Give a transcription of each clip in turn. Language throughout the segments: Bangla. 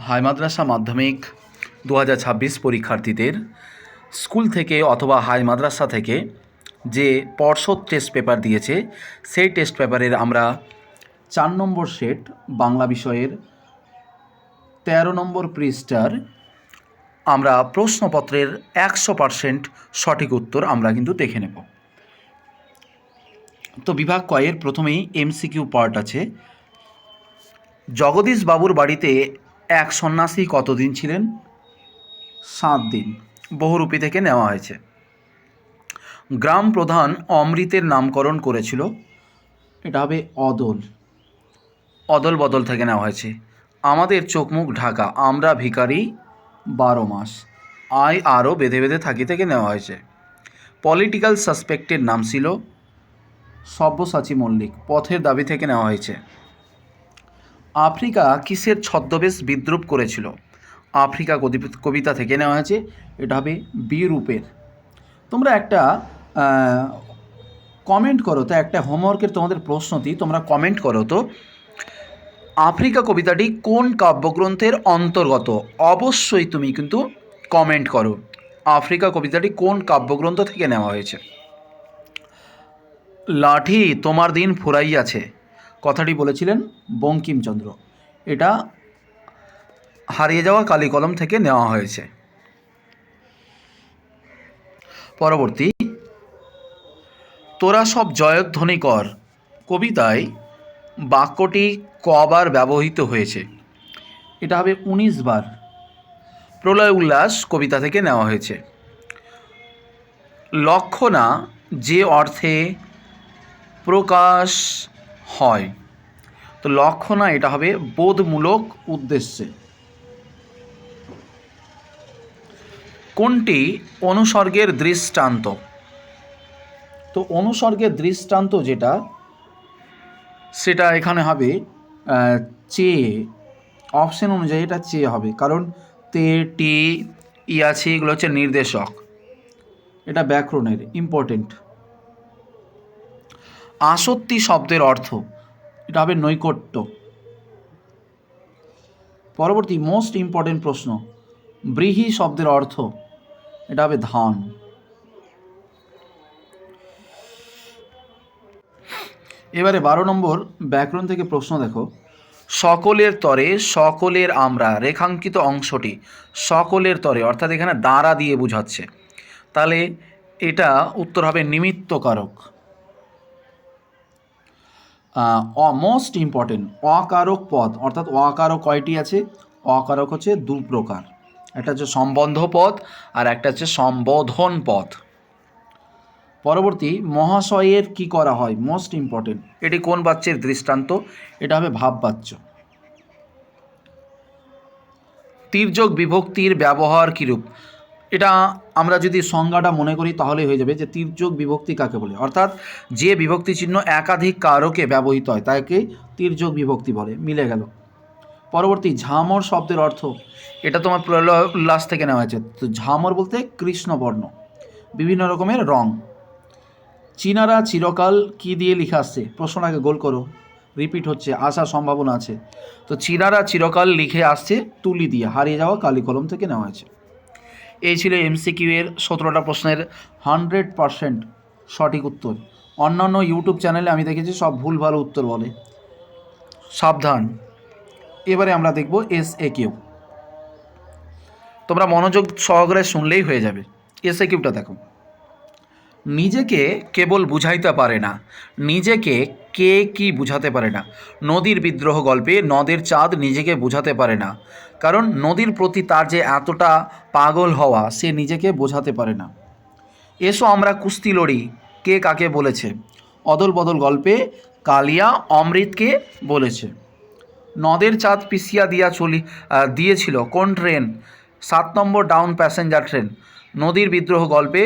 হাই মাদ্রাসা মাধ্যমিক 2026 পরীক্ষার্থীদের স্কুল থেকে অথবা হাই মাদ্রাসা থেকে যে পর্ষদ টেস্ট পেপার দিয়েছে সেই টেস্ট পেপারের আমরা 4 নম্বর সেট বাংলা বিষয়ের 13 নম্বর পৃষ্ঠার আমরা প্রশ্নপত্রের 100% সঠিক উত্তর আমরা কিন্তু দেখে নেব। তো বিভাগ কয়ের প্রথমেই এমসিকিউ পার্ট আছে। জগদীশ বাবুর বাড়িতে এক সন্ন্যাসী কতদিন ছিলেন? 7 দিন। বহুরূপী থেকে নেওয়া হয়েছে। গ্রাম প্রধান অমৃতের নামকরণ করেছিল, এটা হবে অদল। অদল বদল থেকে নেওয়া হয়েছে। আমাদের চোখ মুখ ঢাকা, আমরা ভিখারি 12 মাস। আয় আরও বেঁধে বেঁধে থাকি থেকে নেওয়া হয়েছে। পলিটিক্যাল সাসপেক্টের নাম ছিল সব্যসাচী মল্লিক, পথের দাবি থেকে নেওয়া হয়েছে। আফ্রিকা কিসের ছদ্মবেশ বিদ্রুপ করেছিল? আফ্রিকা কবিতা থেকে নেওয়া হয়েছে, এটা হবে বিরূপের। তোমরা একটা কমেন্ট করো তো, একটা হোমওয়ার্কের তোমাদের প্রশ্ন দিই, তোমরা কমেন্ট করো তো আফ্রিকা কবিতাটি কোন কাব্যগ্রন্থের অন্তর্গত? অবশ্যই তুমি কিন্তু কমেন্ট করো আফ্রিকা কবিতাটি কোন কাব্যগ্রন্থ থেকে নেওয়া হয়েছে। লাঠি তোমার দিন ফুরাইয়াছে কথাটি বলেছিলেন বঙ্কিমচন্দ্র, এটা হারিয়ে যাওয়া কালিকলম থেকে নেওয়া হয়েছে। পরবর্তী, তোরা সব জয়ধ্বনি কর কবিতায় বাক্যটি কবার ব্যবহৃত হয়েছে? এটা হবে 19 বার। প্রলয় উল্লাস কবিতা থেকে নেওয়া হয়েছে। লক্ষণা যে অর্থে প্রকাশ হয়, তো লক্ষণা এটা হবে বোধমূলক উদ্দেশ্যে। কোনটি অনুসর্গের দৃষ্টান্ত? তো অনুসর্গের দৃষ্টান্ত যেটা, সেটা এখানে হবে চেয়ে। অপশন অনুযায়ী এটা চেয়ে হবে, কারণ তে টি ই আছে, এগুলো হচ্ছে নির্দেশক, এটা ব্যাকরণের ইম্পর্টেন্ট। আসক্তি শব্দের অর্থ, এটা হবে নৈকট্য। পরবর্তী মোস্ট ইম্পর্টেন্ট প্রশ্ন, ব্রীহি শব্দের অর্থ, এটা হবে ধান। এবারে 12 নম্বর ব্যাকরণ থেকে প্রশ্ন দেখো। সকলের তরে সকলের আমরা রেখাঙ্কিত অংশটি, সকলের তরে অর্থাৎ এখানে দ্বারা দিয়ে বোঝাচ্ছে, তাহলে এটা উত্তর হবে নিমিত্তকারক। মোস্ট ইম্পর্টেন্ট অকারক পদ, অর্থাৎ অকারক কয়টি আছে? অকারক হচ্ছে 2 প্রকার, একটা হচ্ছে সম্বন্ধ পদ আর একটা হচ্ছে সম্বোধন পদ। পরবর্তী, মহাশয়ের কি করা হয়? মোস্ট ইম্পর্টেন্ট, এটি কোন বাচ্যের দৃষ্টান্ত? এটা হবে ভাববাচ্য। তির্যক বিভক্তির ব্যবহার কিরূপ? এটা আমরা যদি সংজ্ঞাটা মনে করি তাহলেই হয়ে যাবে যে তির্যক বিভক্তি কাকে বলে, অর্থাৎ যে বিভক্তি চিহ্ন একাধিক কারকে ব্যবহৃত হয় তাকে তির্যক বিভক্তি বলে। মিলে গেল। পরবর্তী, ঝামর শব্দের অর্থ, এটা তোমার প্রলয় উল্লাস থেকে নেওয়া হয়েছে। তো ঝামর বলতে কৃষ্ণবর্ণ, বিভিন্ন রকমের রং। চীনারা চিরকাল কি দিয়ে লিখে আসছে? প্রশ্নটাকে গোল করো, রিপিট হচ্ছে, আসার সম্ভাবনা আছে। তো চীনারা চিরকাল লিখে আসছে তুলি দিয়ে, হারিয়ে যাওয়া কালিকলম থেকে নেওয়া হয়েছে। এই ছিল এমসিকিউ এর 17টা প্রশ্নের 100% সঠিক উত্তর। অন্যান্য ইউটিউব চ্যানেলে আমি দেখেছি সব ভুল ভালো উত্তর বলে, সাবধান। এবারে আমরা দেখব এসএকিউ, তোমরা মনোযোগ সহকারে শুনলেই হয়ে যাবে। এসএকিউটা দেখো। নিজেকে কেবল বুঝাইতে পারে না, নিজেকে কে কি বুঝাতে পারে না? নদীর বিদ্রোহ গল্পে নদের চাঁদ নিজেকে বুঝাতে পারে না, কারণ নদীর প্রতি তার যে এতটা পাগল হওয়া, সে নিজেকে বোঝাতে পারে না। এসো আমরা কুস্তি লড়ি, কে কাকে বলেছে? অদল বদল গল্পে কালিয়া অমৃতকে বলেছে। নদের চাঁদ পিছিয়া দিয়েছিল কোন ট্রেন? 7 নম্বর ডাউন প্যাসেঞ্জার ট্রেন। নদীর বিদ্রোহ গল্পে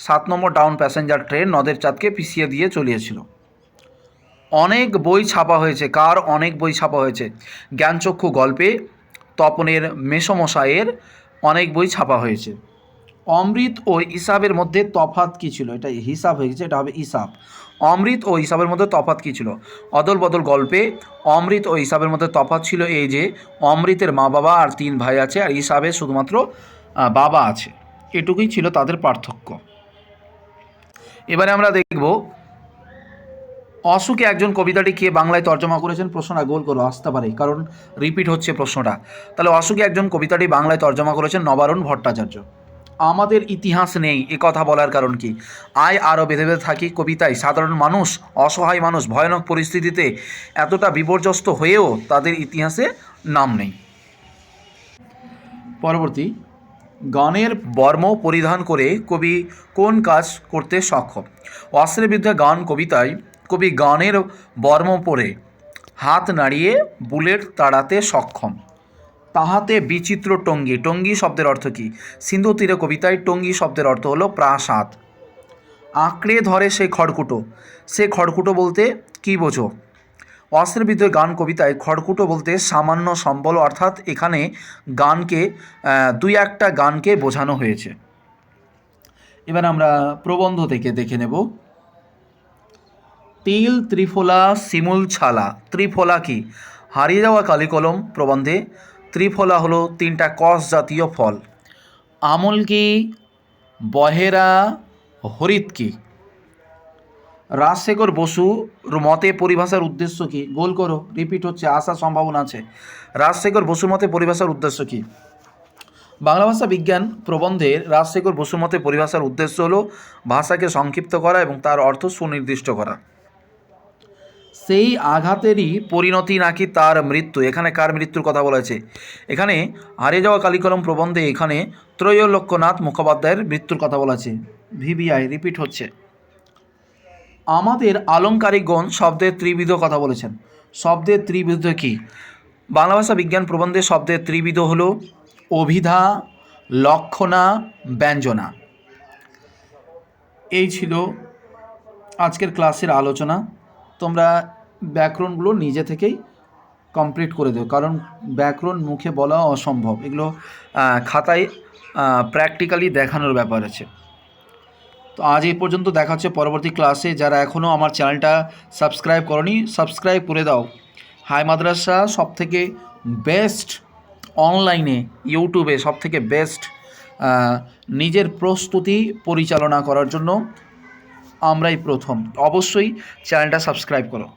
7 নম্বর ডাউন প্যাসেঞ্জার ট্রেন নদের চাঁদকে পিছিয়ে দিয়ে চলিয়েছিল। অনেক বই ছাপা হয়েছে, কার অনেক বই ছাপা হয়েছে? জ্ঞানচক্ষু গল্পে তপনের মেসমশাইয়ের অনেক বই ছাপা হয়েছে। অমৃত ও ইসাবের মধ্যে তফাৎ কী ছিল? এটা হিসাব হয়ে গেছে, এটা হবে ইসাব। অমৃত ও ইসাবের মধ্যে তফাৎ কী ছিল? অদল বদল গল্পে অমৃত ও ইসাবের মধ্যে তফাৎ ছিল এই যে অমৃতের মা বাবা আর 3 ভাই আছে, আর ইসাবের শুধুমাত্র বাবা আছে, এটুকুই ছিল তাদের পার্থক্য। এবারে আমরা দেখব অশুকে একজন কবিতাটি কে বাংলায় তর্জমা করেছেন? প্রশ্নটা গোল করো, আসতে পারে কারণ রিপিট হচ্ছে প্রশ্নটা। তাহলে অশুকে একজন কবিতাটি বাংলায় তর্জমা করেছেন নবারুণ ভট্টাচার্য। আমাদের ইতিহাস নেই এ কথা বলার কারণ কি? আয় আরও বেঁধে বেঁধে থাকি কবিতায় সাধারণ মানুষ, অসহায় মানুষ ভয়ানক পরিস্থিতিতে এতটা বিপর্যস্ত হয়েও তাদের ইতিহাসে নাম নেই। পরবর্তী, গানের বর্ম পরিধান করে কবি কোন কাজ করতে সক্ষম? অস্ত্রের বিরুদ্ধে গান কবিতায় কবি গানের বর্ম পরে হাত নাড়িয়ে বুলেট তাড়াতে সক্ষম। তাহাতে বিচিত্র টঙ্গী, টঙ্গী শব্দের অর্থ কী? সিন্ধু তীরে কবিতায় টঙ্গী শব্দের অর্থ হলো প্রাসাদ। আঁকড়ে ধরে সে খড়কুটো, সে খড়কুটো বলতে কী বোঝো? অস্ত্রের বিরুদ্ধে গান কবিতায় খড়কুটো বলতে সামান্য সম্বল, অর্থাৎ এখানে গানকে 2-1টা গানকে বোঝানো হয়েছে। এবার আমরা প্রবন্ধ থেকে দেখে নেব। তিল ত্রিফলা শিমুল ছালা। ত্রিফলা কি? হারিয়ে যাওয়া কালিকলম প্রবন্ধে ত্রিফলা হলো 3টা কস জাতীয় ফল। আমল কি? বহেরা হরিৎ কি? রাজশেখর বসুর মতে পরিভাষার উদ্দেশ্য কী? গোল করো, রিপিট হচ্ছে, আসার সম্ভাবনা আছে। রাজশেখর বসুর মতে পরিভাষার উদ্দেশ্য কী? বাংলা ভাষা বিজ্ঞান প্রবন্ধের রাজশেখর বসুর মতে পরিভাষার উদ্দেশ্য হলো ভাষাকে সংক্ষিপ্ত করা এবং তার অর্থ সুনির্দিষ্ট করা। সেই আঘাতেরই পরিণতি নাকি তার মৃত্যু। এখানে কার মৃত্যুর কথা বলেছে? এখানে হারিয়ে যাওয়া কালিকলম প্রবন্ধে এখানে ত্রৈলোক্যনাথ মুখোপাধ্যায়ের মৃত্যুর কথা বলেছে। ভিভিআই রিপিট হচ্ছে। আমাদের আলংকারিকগণ শব্দের ত্রিবিধ কথা বলেছেন। শব্দের ত্রিবিধ কি? বাংলা ভাষা বিজ্ঞান প্রবন্ধে শব্দের ত্রিবিধ হল অভিধা, লক্ষণা, ব্যঞ্জনা। এই ছিল আজকের ক্লাসের আলোচনা। তোমরা ব্যাকরণগুলো নিজে থেকেই কমপ্লিট করে দেও, কারণ ব্যাকরণ মুখে বলা অসম্ভব, এগুলো খাতায় প্র্যাকটিক্যালি দেখানোর ব্যাপার আছে। তো আজ এই পর্যন্ত, দেখা হচ্ছে পরবর্তী ক্লাসে। যারা এখনও আমার চ্যানেলটা সাবস্ক্রাইব করনি, সাবস্ক্রাইব করে দাও। হাই মাদ্রাসা সবথেকে বেস্ট অনলাইনে, ইউটিউবে সবথেকে বেস্ট নিজের প্রস্তুতি পরিচালনা করার জন্য আমরাই প্রথম। অবশ্যই চ্যানেলটা সাবস্ক্রাইব করো।